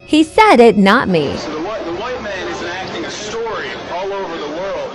He said it, not me. So the white man is enacting a story all over the world.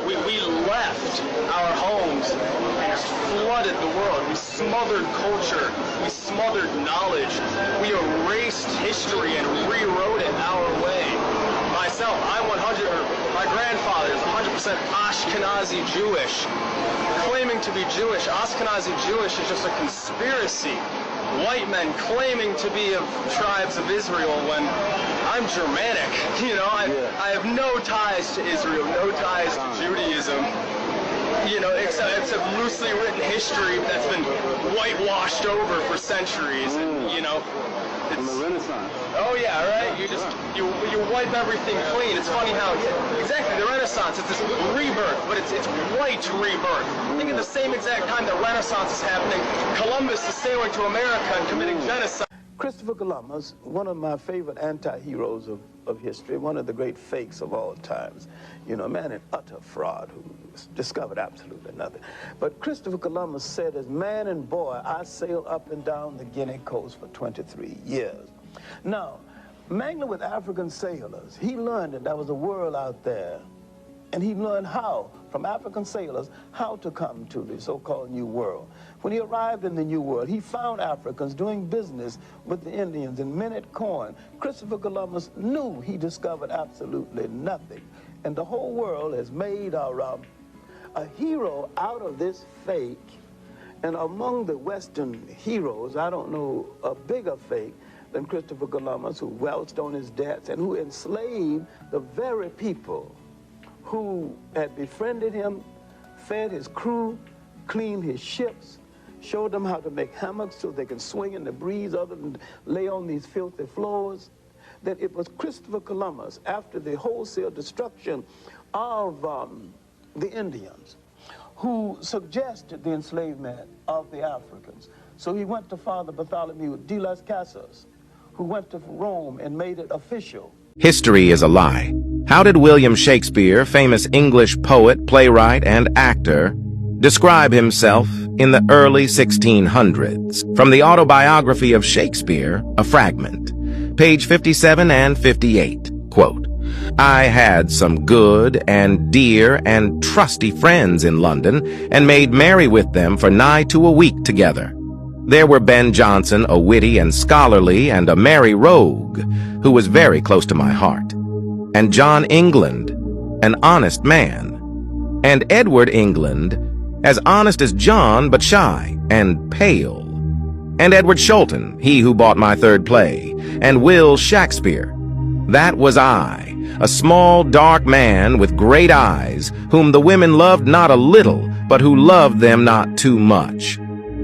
We left our homes and flooded the world. We smothered culture. We smothered knowledge. We erased history and rewrote it our way. Myself, my grandfather is 100% Ashkenazi Jewish. Claiming to be Jewish, Ashkenazi Jewish is just a conspiracy. White men claiming to be of tribes of Israel when I'm Germanic. You know, I have no ties to Israel, no ties to Judaism. You know, it's a loosely written history that's been whitewashed over for centuries. And, you know, from the Renaissance. Oh yeah, right. You wipe everything clean. It's funny how exactly the Renaissance. It's this rebirth, but it's white rebirth. I think at the same exact time the Renaissance is happening, Columbus is sailing to America and committing genocide. Christopher Columbus, one of my favorite anti-heroes of history, one of the great fakes of all times. You know, a man an utter fraud who discovered absolutely nothing. But Christopher Columbus said, as man and boy, I sailed up and down the Guinea coast for 23 years. Now, mangling with African sailors, he learned that there was a world out there, and he learned how, from African sailors, how to come to the so-called New World. When he arrived in the New World, he found Africans doing business with the Indians and minted corn. Christopher Columbus knew he discovered absolutely nothing. And the whole world has made a hero out of this fake. And among the Western heroes, I don't know a bigger fake than Christopher Columbus, who welched on his debts and who enslaved the very people who had befriended him, fed his crew, cleaned his ships, showed them how to make hammocks so they can swing in the breeze other than lay on these filthy floors. That it was Christopher Columbus, after the wholesale destruction of the Indians, who suggested the enslavement of the Africans. So he went to Father Bartholomew de las Casas, who went to Rome and made it official. History is a lie. How did William Shakespeare, famous English poet, playwright, and actor, describe himself in the early 1600s? From the autobiography of Shakespeare, a fragment, page 57 and 58, quote, I had some good and dear and trusty friends in London, and made merry with them for nigh to a week together. There were Ben Jonson, a witty and scholarly and a merry rogue, who was very close to my heart, and John England, an honest man, and Edward England, as honest as John, but shy and pale, and Edward Sholton, he who bought my third play, and Will Shakespeare. That was I, a small, dark man with great eyes, whom the women loved not a little, but who loved them not too much,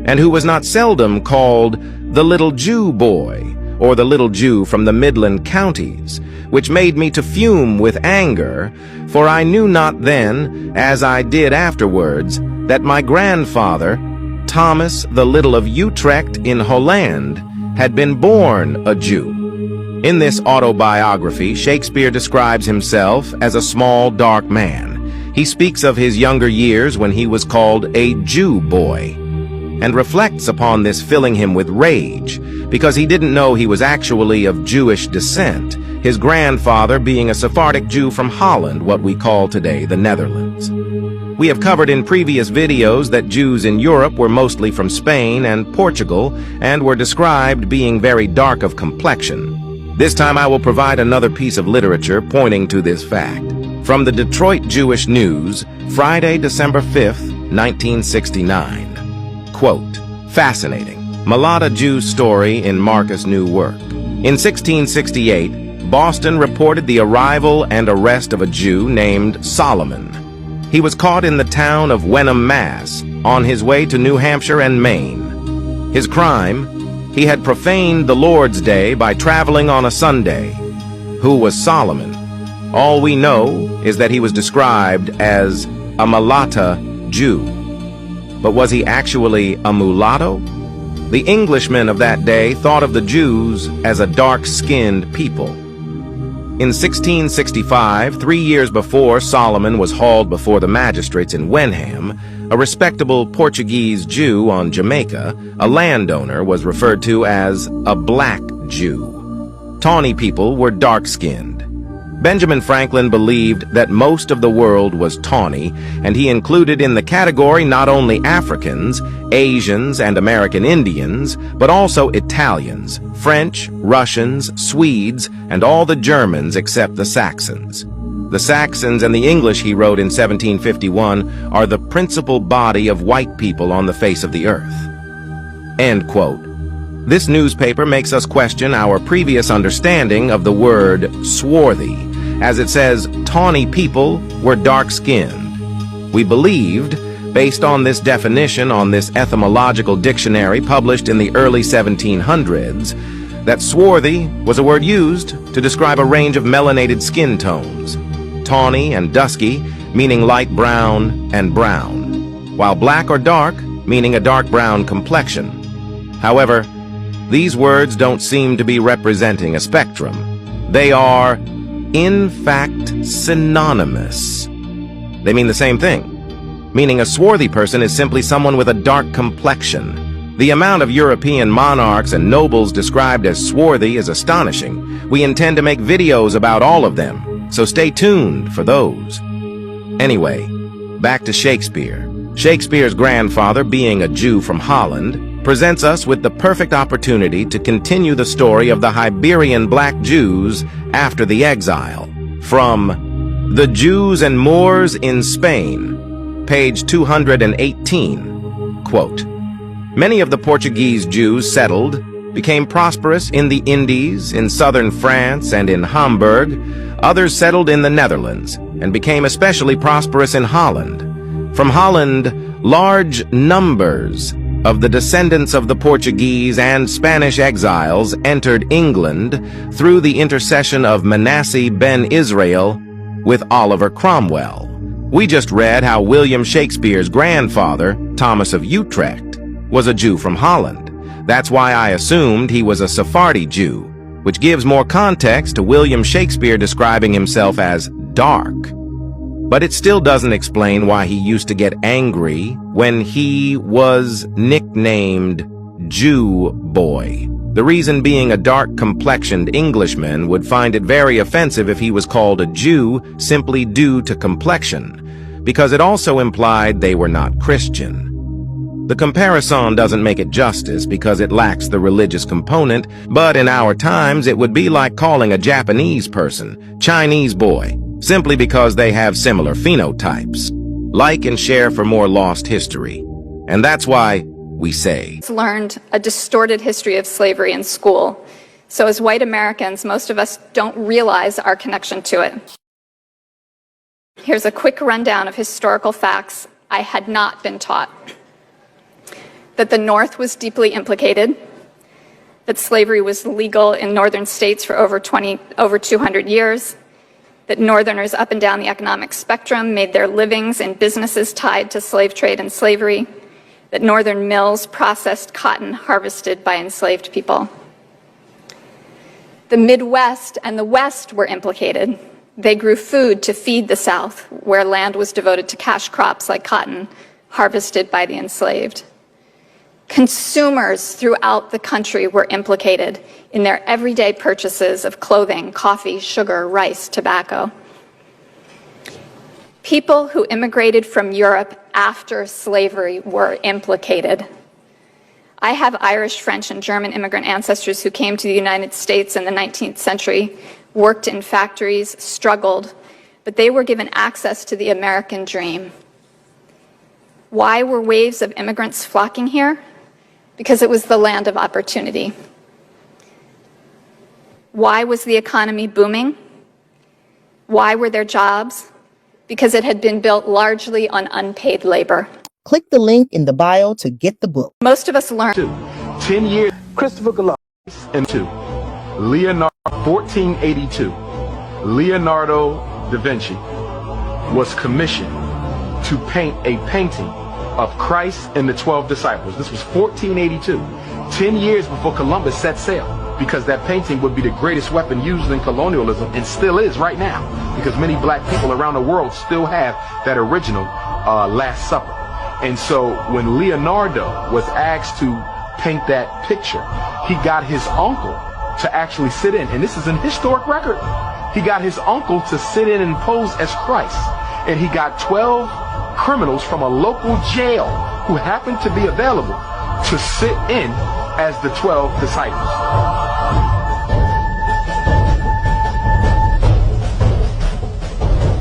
and who was not seldom called the little Jew boy, or the little Jew from the Midland counties, which made me to fume with anger, for I knew not then, as I did afterwards, that my grandfather, Thomas the Little of Utrecht in Holland, had been born a Jew. In this autobiography, Shakespeare describes himself as a small, dark man. He speaks of his younger years when he was called a Jew boy, and reflects upon this filling him with rage, because he didn't know he was actually of Jewish descent, his grandfather being a Sephardic Jew from Holland, what we call today the Netherlands. We have covered in previous videos that Jews in Europe were mostly from Spain and Portugal, and were described being very dark of complexion. This time I will provide another piece of literature pointing to this fact. From the Detroit Jewish News, Friday, December 5th, 1969. Quote, fascinating. Mulatto Jew story in Marcus' new work. In 1668, Boston reported the arrival and arrest of a Jew named Solomon. He was caught in the town of Wenham, Mass, on his way to New Hampshire and Maine. His crime? He had profaned the Lord's Day by traveling on a Sunday. Who was Solomon? All we know is that he was described as a mulatto Jew. But was he actually a mulatto? The Englishmen of that day thought of the Jews as a dark-skinned people. In 1665, 3 years before Solomon was hauled before the magistrates in Wenham, a respectable Portuguese Jew on Jamaica, a landowner, was referred to as a black Jew. Tawny people were dark-skinned. Benjamin Franklin believed that most of the world was tawny, and he included in the category not only Africans, Asians, and American Indians, but also Italians, French, Russians, Swedes, and all the Germans except the Saxons. The Saxons and the English he wrote in 1751 are the principal body of white people on the face of the earth. End quote. This newspaper makes us question our previous understanding of the word swarthy, as it says tawny people were dark-skinned. We believed, based on this definition on this etymological dictionary published in the early 1700s, that swarthy was a word used to describe a range of melanated skin tones, tawny and dusky meaning light brown and brown, while black or dark meaning a dark brown complexion. However, these words don't seem to be representing a spectrum. They are, in fact, synonymous. They mean the same thing, meaning a swarthy person is simply someone with a dark complexion. The amount of European monarchs and nobles described as swarthy is astonishing. We intend to make videos about all of them, so stay tuned for those. Anyway, back to Shakespeare. Shakespeare's grandfather, being a Jew from Holland, presents us with the perfect opportunity to continue the story of the Iberian black Jews after the exile. From The Jews and Moors in Spain, page 218, quote, "Many of the Portuguese Jews settled became prosperous in the Indies, in southern France, and in Hamburg. Others settled in the Netherlands and became especially prosperous in Holland. From Holland, large numbers of the descendants of the Portuguese and Spanish exiles entered England through the intercession of Manasseh ben Israel with Oliver Cromwell. We just read how William Shakespeare's grandfather, Thomas of Utrecht, was a Jew from Holland. That's why I assumed he was a Sephardi Jew, which gives more context to William Shakespeare describing himself as dark. But it still doesn't explain why he used to get angry when he was nicknamed Jew Boy. The reason being a dark-complexioned Englishman would find it very offensive if he was called a Jew simply due to complexion, because it also implied they were not Christian. The comparison doesn't make it justice because it lacks the religious component, but in our times it would be like calling a Japanese person Chinese boy, simply because they have similar phenotypes. Like and share for more lost history. And that's why we say, learned a distorted history of slavery in school. So as white Americans, most of us don't realize our connection to it. Here's a quick rundown of historical facts I had not been taught. That the North was deeply implicated, that slavery was legal in northern states for over 200 years, that Northerners up and down the economic spectrum made their livings in businesses tied to slave trade and slavery, that Northern mills processed cotton harvested by enslaved people. The Midwest and the West were implicated. They grew food to feed the South, where land was devoted to cash crops like cotton, harvested by the enslaved. Consumers throughout the country were implicated in their everyday purchases of clothing, coffee, sugar, rice, tobacco. People who immigrated from Europe after slavery were implicated. I have Irish, French, and German immigrant ancestors who came to the United States in the 19th century, worked in factories, struggled, but they were given access to the American dream. Why were waves of immigrants flocking here? Because it was the land of opportunity. Why was the economy booming? Why were there jobs? Because it had been built largely on unpaid labor. Click the link in the bio to get the book. Most of us learned. 10 years Christopher Columbus. and 2. Leonardo, 1482. Leonardo da Vinci was commissioned to paint a painting of Christ and the 12 disciples. This was 1482, 10 years before Columbus set sail, because that painting would be the greatest weapon used in colonialism, and still is right now, because many black people around the world still have that original Last Supper. And so when Leonardo was asked to paint that picture, he got his uncle to actually sit in. And this is an historic record. He got his uncle to sit in and pose as Christ. And he got 12 criminals from a local jail who happened to be available to sit in as the 12 disciples.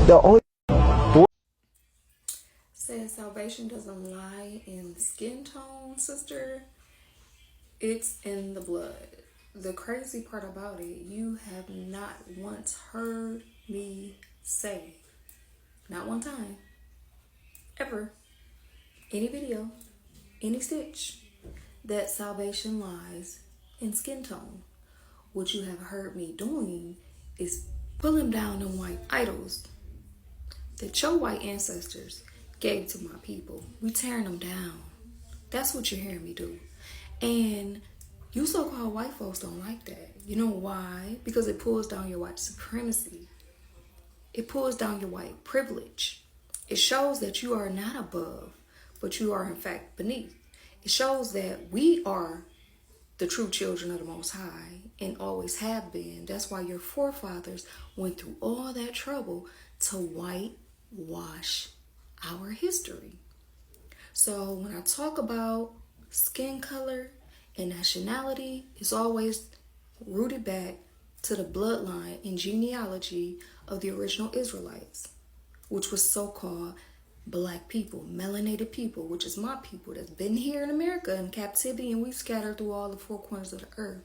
The only Says salvation doesn't lie in skin tone, sister. It's in the blood. The crazy part about it, you have not once heard me say, not one time, ever, any video, any stitch, that salvation lies in skin tone. What you have heard me doing is pulling down them white idols that your white ancestors gave to my people. We tearing them down. That's what you're hearing me do. And you so-called white folks don't like that. You know why? Because it pulls down your white supremacy. It pulls down your white privilege. It shows that you are not above, but you are in fact beneath. It shows that we are the true children of the Most High and always have been. That's why your forefathers went through all that trouble to whitewash our history. So when I talk about skin color and nationality, it's always rooted back to the bloodline and genealogy of the original Israelites, which was so-called black people, melanated people, which is my people that's been here in America in captivity, and we scattered through all the four corners of the earth.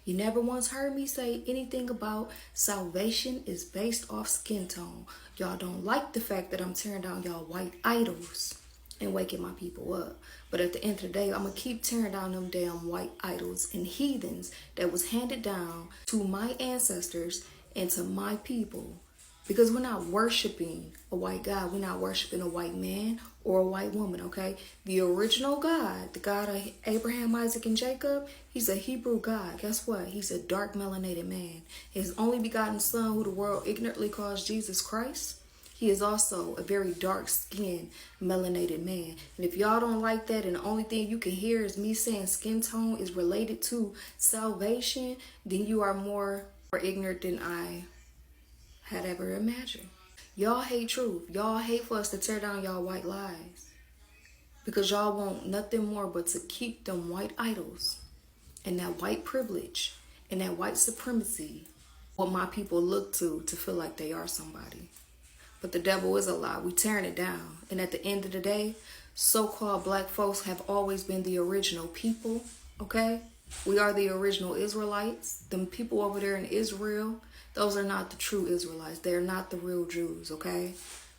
You never once heard me say anything about salvation is based off skin tone. Y'all don't like the fact that I'm tearing down y'all white idols and waking my people up. But at the end of the day, I'm going to keep tearing down them damn white idols and heathens that was handed down to my ancestors and to my people. Because we're not worshiping a white God. We're not worshiping a white man or a white woman, okay? The original God, the God of Abraham, Isaac, and Jacob, he's a Hebrew God. Guess what? He's a dark melanated man. His only begotten son, who the world ignorantly calls Jesus Christ, he is also a very dark-skinned, melanated man. And if y'all don't like that and the only thing you can hear is me saying skin tone is related to salvation, then you are more ignorant than I had ever imagined. Y'all hate truth. Y'all hate for us to tear down y'all white lies. Because y'all want nothing more but to keep them white idols and that white privilege and that white supremacy, what my people look to feel like they are somebody. But the devil is a lie. We tearing it down. And at the end of the day, so-called black folks have always been the original people, okay? We are the original Israelites. Them people over there in Israel, those are not the true Israelites. They're not the real Jews, okay?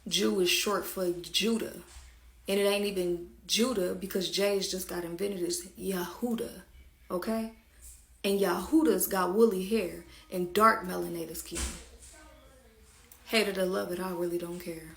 Jew is short for Judah. And it ain't even Judah because J's just got invented as Yahuda, okay? And Yahuda's got woolly hair and dark melanated skin. Hate it or love it, I really don't care.